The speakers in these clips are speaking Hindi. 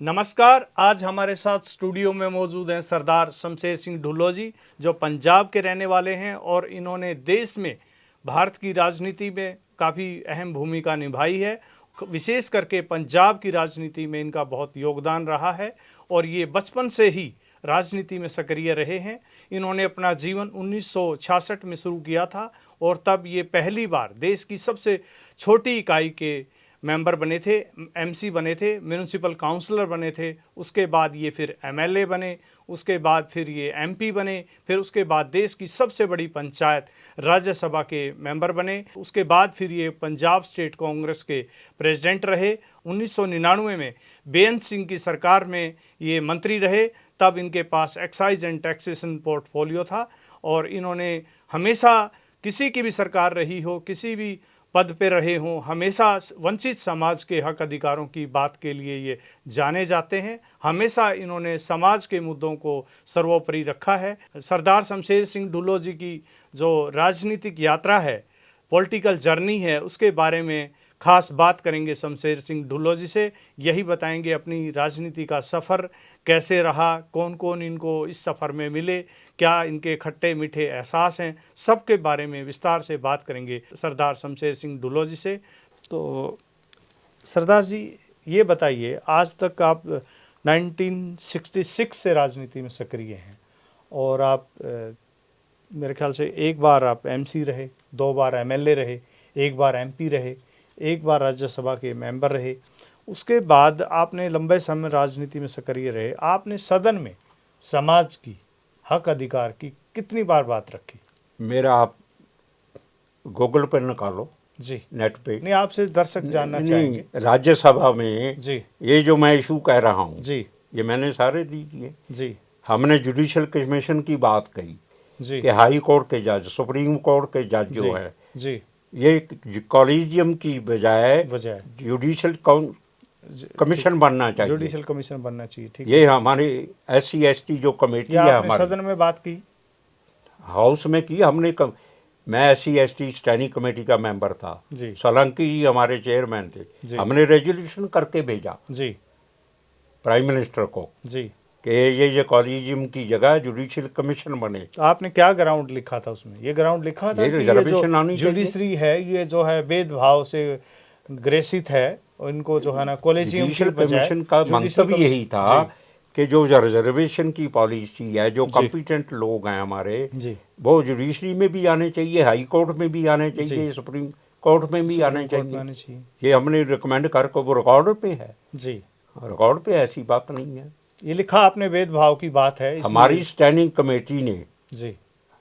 नमस्कार। आज हमारे साथ स्टूडियो में मौजूद हैं सरदार शमशेर सिंह ढुल्लो जी, जो पंजाब के रहने वाले हैं और इन्होंने देश में भारत की राजनीति में काफ़ी अहम भूमिका निभाई है। विशेष करके पंजाब की राजनीति में इनका बहुत योगदान रहा है और ये बचपन से ही राजनीति में सक्रिय रहे हैं। इन्होंने अपना जीवन 1966 में शुरू किया था और तब ये पहली बार देश की सबसे छोटी इकाई के मेंबर बने थे, एमसी बने थे, म्यूनिसिपल काउंसलर बने थे। उसके बाद ये फिर एमएलए बने, उसके बाद फिर ये एमपी बने, फिर उसके बाद देश की सबसे बड़ी पंचायत राज्यसभा के मेंबर बने। उसके बाद फिर ये पंजाब स्टेट कांग्रेस के प्रेसिडेंट रहे। 1999 में बेअंत सिंह की सरकार में ये मंत्री रहे। तब इनके पास एक्साइज एंड टैक्सेशन पोर्टफोलियो था और इन्होंने हमेशा किसी की भी सरकार रही हो, किसी भी पद पे रहे हों, हमेशा वंचित समाज के हक अधिकारों की बात के लिए ये जाने जाते हैं। हमेशा इन्होंने समाज के मुद्दों को सर्वोपरि रखा है। सरदार शमशेर सिंह ढुल्लो जी की जो राजनीतिक यात्रा है, पॉलिटिकल जर्नी है, उसके बारे में खास बात करेंगे शमशेर सिंह ढुल्लो जी से। यही बताएंगे अपनी राजनीति का सफ़र कैसे रहा, कौन कौन इनको इस सफ़र में मिले, क्या इनके खट्टे मीठे एहसास हैं, सब के बारे में विस्तार से बात करेंगे सरदार शमशेर सिंह ढुल्लो जी से। तो सरदार जी, ये बताइए, आज तक आप 1966 से राजनीति में सक्रिय हैं और आप मेरे ख्याल से एक बार आप एमसी रहे, 2 बार एमएलए रहे, 1 बार एमपी रहे, 1 बार राज्यसभा के मेंबर रहे। उसके बाद आपने लंबे समय राजनीति में सक्रिय रहे। आपने सदन में समाज की हक अधिकार की कितनी बार बात रखी? मेरा आप गूगल पर निकालो जी, नेट पे। नहीं, आपसे दर्शक जानना चाहेंगे। राज्यसभा में जी, ये जो मैं इशू कह रहा हूँ, जी, ये मैंने सारे दी दिए। जी, हमने जुडिशल कमीशन की बात कही जी, कि हाई कोर्ट के जज, सुप्रीम कोर्ट के जज जो है, जी, ये कॉलेजियम की बजाय जुडिशल कमीशन बनना चाहिए। जुडिशल कमीशन बनना चाहिए। ठीक, ये हमारी SC ST जो कमेटी है हमारी, सदन में बात की, हाउस में की हमने। मैं SC ST स्टैंडिंग कमेटी का मेंबर था। सोलंकी जी हमारे चेयरमैन थे। हमने रेजोल्यूशन करके भेजा जी प्राइम मिनिस्टर को जी कि ये कॉलेजियम की जगह जुडिशियल कमीशन बने। तो आपने क्या ग्राउंड लिखा था उसमें? ये ग्राउंड लिखा था कि ये जो जुडिशरी है, ये जो है भेदभाव से ग्रसित है, इनको जो है ना कॉलेजियम कमीशन का मंतव्य यही था कि जो रिजर्वेशन की पॉलिसी है, जो कॉम्पिटेंट लोग हैं हमारे, वो जुडिशरी में भी आने चाहिए, हाई कोर्ट में भी आने चाहिए, सुप्रीम कोर्ट में भी आने चाहिए। ये हमने रिकमेंड करके, वो रिकॉर्ड पे है जी, रिकॉर्ड पे ऐसी बात नहीं है। ये लिखा आपने, भेदभाव की बात है। हमारी स्टैंडिंग कमेटी ने जी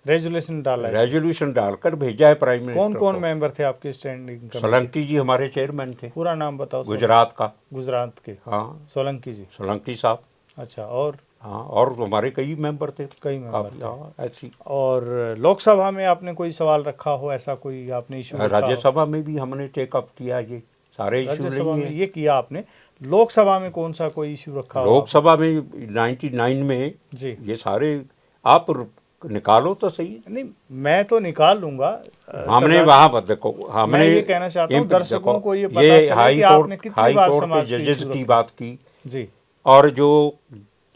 रेजोल्यूशन डाला है, रेजोल्यूशन डालकर भेजा है प्राइम मिनिस्टर। कौन कौन मेंबर थे आपके स्टैंडिंग कमेटी? सोलंकी जी हमारे चेयरमैन थे। पूरा नाम बताओ। गुजरात का। गुजरात के? हाँ, सोलंकी जी। सोलंकी साहब। अच्छा, और? हाँ, और हमारे कई मेंबर थे, कई मेंबर। हाँ, ऐसी। और लोकसभा में आपने कोई सवाल रखा हो, ऐसा कोई आपने इशू? राज्यसभा में भी हमने टेकअप किया ये सारे इशू में ये किया आपने। लोकसभा में कौन सा कोई इशू रखा? लोकसभा में 99 में जी ये सारे आप निकालो तो सही। नहीं, मैं तो निकाल लूंगा। हमने वहाँ पर देखो, हमने ये कहना चाहता हूँ दर्शकों को ये पता चले कि आपने कितनी बार समाज के जजेस की बात की जी। और जो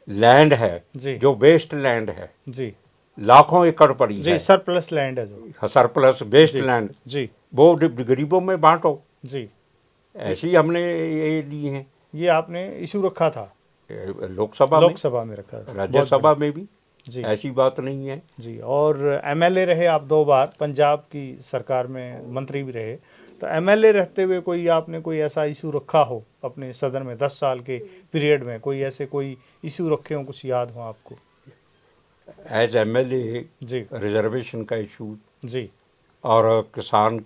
लैंड है, जो वेस्ट लैंड है जी, लाखों एकड़ पड़ी जी, सरप्लस लैंड है, जो सरप्लस वेस्ट लैंड जी, वो गरीबों में बांटो जी, ऐसी हमने ये ली है। ये आपने इशू रखा था लोकसभा में रखा था, राज्यसभा में भी जी, ऐसी बात नहीं है जी। और एमएलए रहे आप 2 बार, पंजाब की सरकार में मंत्री भी रहे। तो एमएलए रहते हुए कोई आपने कोई ऐसा इशू रखा हो अपने सदन में 10 साल के पीरियड में, कोई ऐसे कोई इशू रखे हो, कुछ याद हो आपको? एज एमएलए जी, रिजर्वेशन का इशू जी, और किसान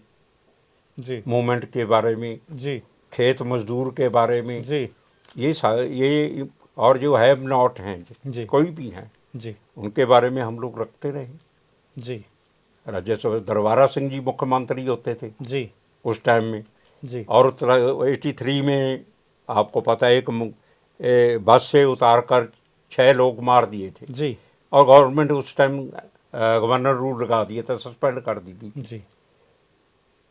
जी मूवमेंट के बारे में जी, खेत मजदूर के बारे में जी, ये और जो हैव नॉट हैं जी, कोई भी हैं जी, उनके बारे में हम लोग रखते रहे जी। राज्यसभा दरबारा सिंह जी मुख्यमंत्री होते थे जी उस टाइम में जी, और 83 में आपको पता है एक बस से उतार कर 6 लोग मार दिए थे जी, और गवर्नमेंट उस टाइम गवर्नर रूल लगा दिया था, सस्पेंड कर दी थी जी।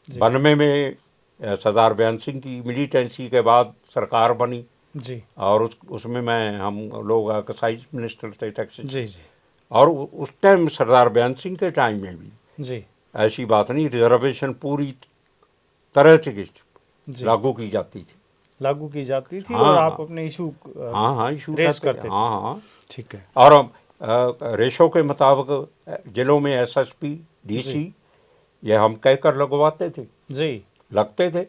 92 में सरदार बेअंत सिंह की मिलिटेंसी के बाद सरकार बनी जी। और उसमें हम लोग एक्साइज मिनिस्टर थे टैक्सेस। जी जी। और उस टाइम सरदार बयान सिंह के टाइम में भी जी ऐसी बात नहीं, रिजर्वेशन पूरी तरह से जी लागू की जाती थी। लागू की जाती थी और आप हाँ अपने इशू हाँ हाँ, इशू रेस उठाते करते थे। हाँ हाँ। ठीक है। और रेशो के मुताबिक जिलों में एसएसपी डीसी ये हम कहकर लगवाते थे। जी। लगते थे।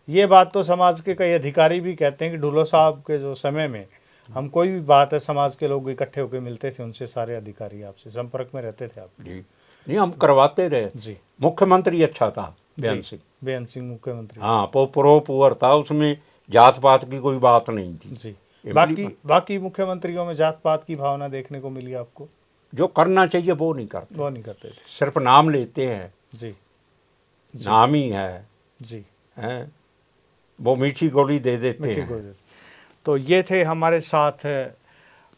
ये बात तो समाज के कई अधिकारी भी कहते हैं कि ढुल्लो साहब के जो समय में हम कोई भी बात है, समाज के लोग इकट्ठे होकर मिलते थे, उनसे सारे अधिकारी आपसे संपर्क में रहते थे आप? जी नहीं, हम करवाते रहे। जी। मुख्यमंत्री अच्छा था बेअंत सिंह। बेअंत सिंह मुख्यमंत्री। हाँ, प्रो पुअर था, उसमें जात पात की कोई बात नहीं थी। जी। बाकी मुख्यमंत्रियों में जात पात की भावना देखने को मिली आपको? जो करना चाहिए वो नहीं करते। वो नहीं करते थे। सिर्फ नाम लेते हैं। जी। नाम ही है। जी। हैं, वो मीठी गोली दे देते हैं। गोली। तो ये थे हमारे साथ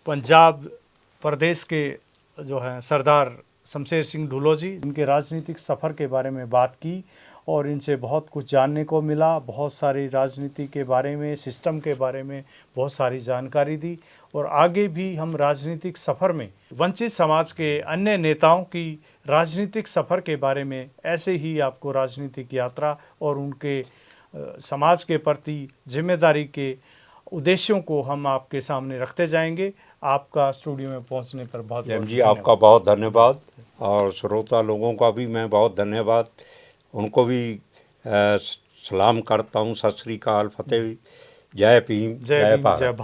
पंजाब प्रदेश के जो हैं सरदार शमशेर सिंह ढुल्लो जी। इनके राजनीतिक सफ़र के बारे में बात की और इनसे बहुत कुछ जानने को मिला। बहुत सारी राजनीति के बारे में, सिस्टम के बारे में बहुत सारी जानकारी दी। और आगे भी हम राजनीतिक सफ़र में वंचित समाज के अन्य नेताओं की राजनीतिक सफ़र के बारे में ऐसे ही आपको राजनीतिक यात्रा और उनके समाज के प्रति जिम्मेदारी के उद्देश्यों को हम आपके सामने रखते जाएंगे। आपका स्टूडियो में पहुंचने पर बहुत जैम जी आपका बहुत धन्यवाद। और श्रोता लोगों का भी मैं बहुत धन्यवाद, उनको भी सलाम करता हूँ। सत श्री अकाल, फतेह, जय भीम, जय भारत।